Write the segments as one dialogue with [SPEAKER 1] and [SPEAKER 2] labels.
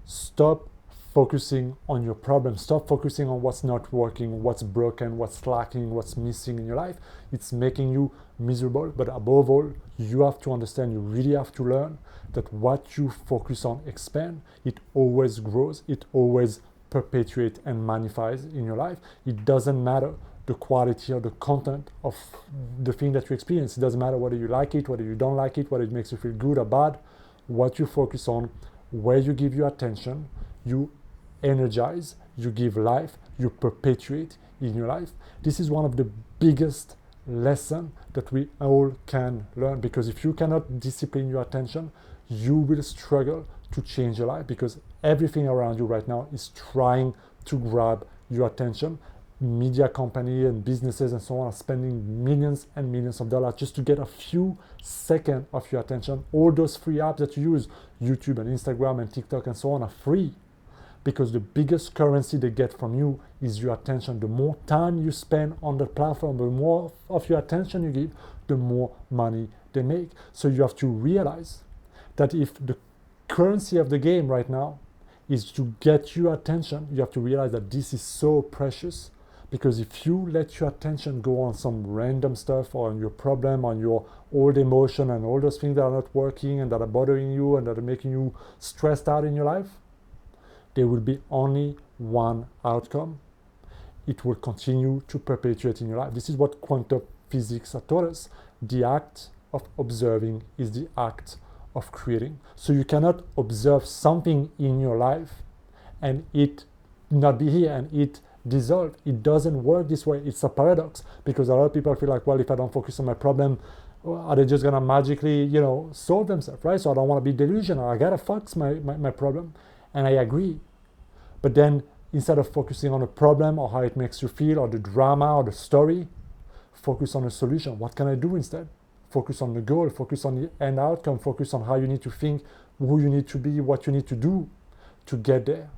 [SPEAKER 1] Stop focusing on your problem. Stop focusing on what's not working, what's broken, what's lacking, what's missing in your life. It's making you miserable. But above all, you have to understand, you really have to learn that what you focus on expand. It always grows. It always perpetuates and magnifies in your life. It doesn't matter the quality or the content of the thing that you experience. It doesn't matter whether you like it, whether you don't like it, whether it makes you feel good or bad. What you focus on, where you give your attention, you energize, you give life, you perpetuate in your life. This is one of the biggest lessons that we all can learn, because if you cannot discipline your attention, you will struggle to change your life, because everything around you right now is trying to grab your attention. Media company and businesses and so on are spending millions and millions of dollars just to get a few seconds of your attention. All those free apps that you use, YouTube and Instagram and TikTok and so on, are free, because the biggest currency they get from you is your attention. The more time you spend on the platform, the more of your attention you give, the more money they make. So you have to realize that if the currency of the game right now is to get your attention, you have to realize that this is so precious. Because if you let your attention go on some random stuff, or on your problem, on your old emotion and all those things that are not working and that are bothering you and that are making you stressed out in your life, there will be only one outcome. It will continue to perpetuate in your life. This is what quantum physics has taught us. The act of observing is the act of creating. So you cannot observe something in your life and it not be here and it dissolve. It doesn't work this way. It's a paradox, because a lot of people feel like, well, if I don't focus on my problem, are they just gonna magically, solve themselves, right? So I don't want to be delusional. I gotta fix my problem. And I agree. But then instead of focusing on the problem or how it makes you feel or the drama or the story, focus on the solution. What can I do instead? Focus on the goal, focus on the end outcome, focus on how you need to think, who you need to be, what you need to do to get there,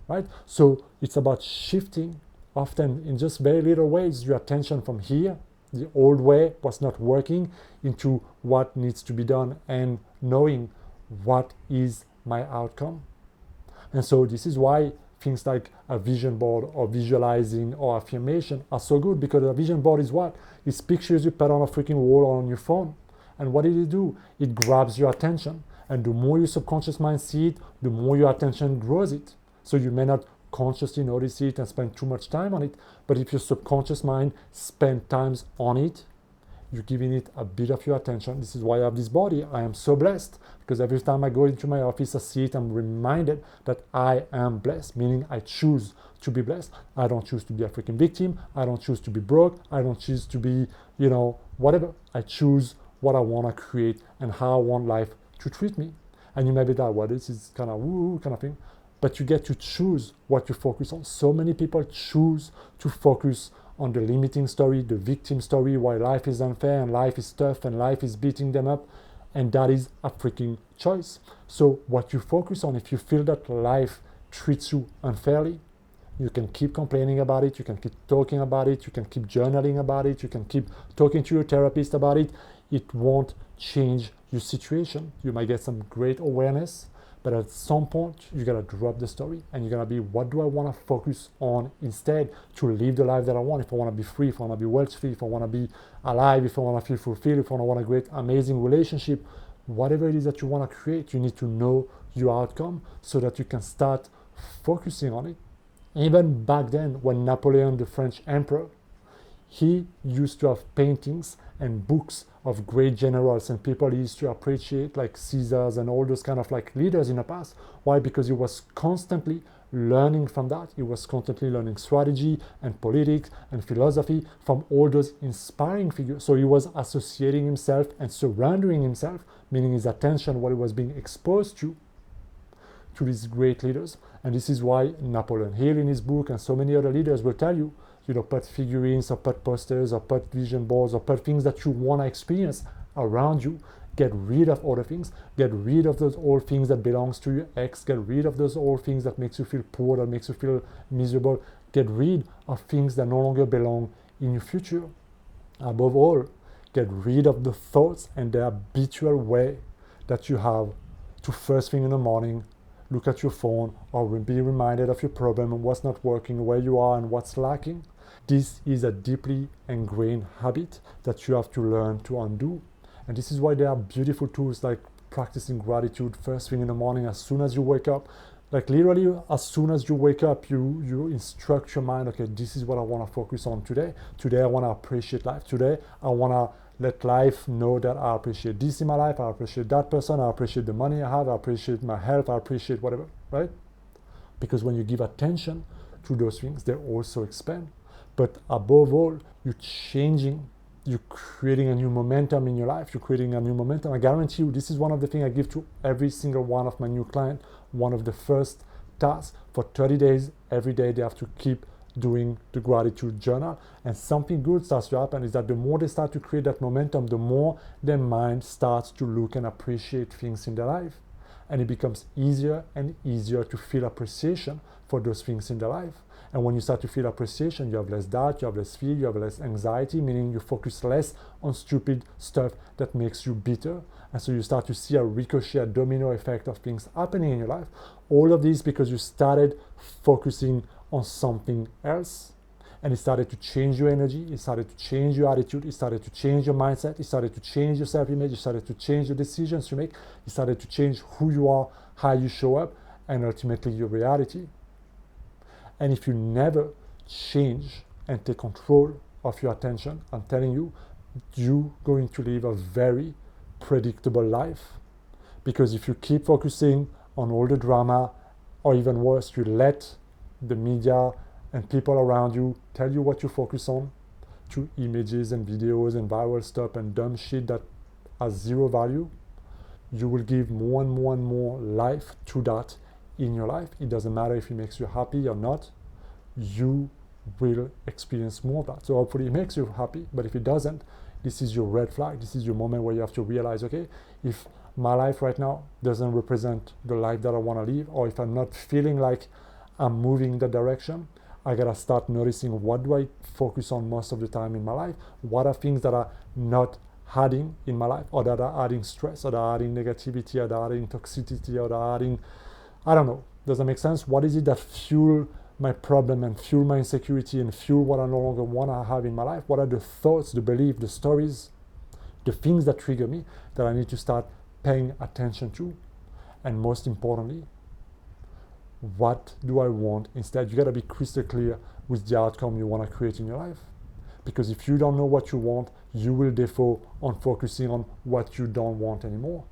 [SPEAKER 1] right? So it's about shifting, often in just very little ways, your attention from here, the old way, what's not working, into what needs to be done, and knowing what is my outcome. And so this is why things like a vision board or visualizing or affirmation are so good, because a vision board is what? It's pictures you put on a freaking wall or on your phone. And what did it do? It grabs your attention. And the more your subconscious mind sees it, the more your attention grows it. So you may not consciously notice it and spend too much time on it, but if your subconscious mind spends time on it, you're giving it a bit of your attention. This is why I have this body. I am so blessed, because every time I go into my office, I see it, I'm reminded that I am blessed, meaning I choose to be blessed. I don't choose to be a freaking victim. I don't choose to be broke. I don't choose to be, whatever. I choose what I want to create and how I want life to treat me. And you may be like, well, this is kind of woo kind of thing. But you get to choose what you focus on. So many people choose to focus on the limiting story, the victim story, why life is unfair and life is tough and life is beating them up. And that is a freaking choice. So what you focus on, if you feel that life treats you unfairly, you can keep complaining about it, you can keep talking about it, you can keep journaling about it, you can keep talking to your therapist about it. It won't change your situation. You might get some great awareness, but at some point, you gotta drop the story and you're gonna be, what do I wanna focus on instead to live the life that I want? If I wanna be free, if I wanna be wealthy, if I wanna be alive, if I wanna feel fulfilled, if I wanna a great, amazing relationship, whatever it is that you wanna create, you need to know your outcome so that you can start focusing on it. Even back then, when Napoleon, the French emperor, he used to have paintings and books of great generals and people he used to appreciate, like Caesars and all those kind of like leaders in the past. Why? Because he was constantly learning from that. He was constantly learning strategy and politics and philosophy from all those inspiring figures. So he was associating himself and surrounding himself, meaning his attention, what he was being exposed to these great leaders. And this is why Napoleon Hill in his book and so many other leaders will tell you, put figurines or put posters or put vision boards or put things that you want to experience around you. Get rid of other things. Get rid of those old things that belongs to your ex. Get rid of those old things that makes you feel poor, that makes you feel miserable. Get rid of things that no longer belong in your future. Above all, get rid of the thoughts and the habitual way that you have to first thing in the morning look at your phone or be reminded of your problem and what's not working, where you are and what's lacking. This is a deeply ingrained habit that you have to learn to undo. And this is why there are beautiful tools like practicing gratitude first thing in the morning as soon as you wake up. Like literally as soon as you wake up, you instruct your mind, okay, this is what I want to focus on today. Today I want to appreciate life. Today I want to let life know that I appreciate this in my life, I appreciate that person, I appreciate the money I have, I appreciate my health, I appreciate whatever, right? Because when you give attention to those things, they also expand. But above all, you're changing, you're creating a new momentum in your life, you're creating a new momentum. I guarantee you, this is one of the things I give to every single one of my new clients. One of the first tasks for 30 days, every day they have to keep doing the gratitude journal. And something good starts to happen is that the more they start to create that momentum, the more their mind starts to look and appreciate things in their life. And it becomes easier and easier to feel appreciation for those things in their life. And when you start to feel appreciation, you have less doubt, you have less fear, you have less anxiety, meaning you focus less on stupid stuff that makes you bitter. And so you start to see a ricochet, a domino effect of things happening in your life. All of this because you started focusing on something else, and it started to change your energy, it started to change your attitude, it started to change your mindset, it started to change your self-image, it started to change the decisions you make, it started to change who you are, how you show up, and ultimately your reality. And if you never change and take control of your attention, I'm telling you, you're going to live a very predictable life. Because if you keep focusing on all the drama, or even worse, you let the media and people around you tell you what you focus on, through images and videos and viral stuff and dumb shit that has zero value, you will give more and more and more life to that in your life. It doesn't matter if it makes you happy or not, you will experience more of that. So hopefully it makes you happy, but if it doesn't, this is your red flag. This is your moment where you have to realize, okay, if my life right now doesn't represent the life that I want to live, or if I'm not feeling like I'm moving in that direction, I gotta start noticing what do I focus on most of the time in my life, what are things that are not adding in my life, or that are adding stress, or that are adding negativity, or that are adding toxicity, or that are adding, I don't know, does that make sense? What is it that fuel my problem and fuel my insecurity and fuel what I no longer want to have in my life? What are the thoughts, the beliefs, the stories, the things that trigger me that I need to start paying attention to? And most importantly, what do I want instead? You got to be crystal clear with the outcome you want to create in your life. Because if you don't know what you want, you will default on focusing on what you don't want anymore.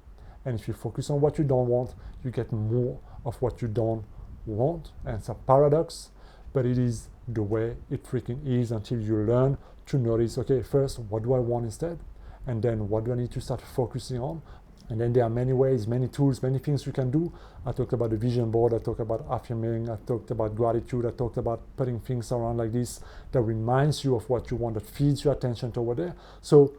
[SPEAKER 1] And if you focus on what you don't want, you get more of what you don't want. And it's a paradox, but it is the way it freaking is until you learn to notice, okay, first, what do I want instead? And then what do I need to start focusing on? And then there are many ways, many tools, many things you can do. I talked about the vision board, I talked about affirming, I talked about gratitude, I talked about putting things around like this that reminds you of what you want, that feeds your attention toward there. So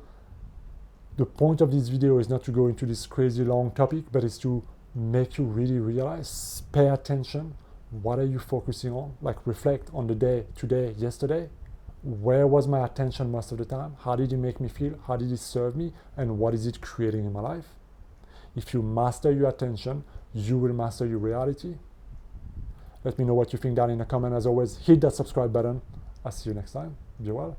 [SPEAKER 1] the point of this video is not to go into this crazy long topic, but it's to make you really realize, pay attention. What are you focusing on? Like reflect on the day, today, yesterday. Where was my attention most of the time? How did it make me feel? How did it serve me? And what is it creating in my life? If you master your attention, you will master your reality. Let me know what you think down in the comment. As always, hit that subscribe button. I'll see you next time. Be well.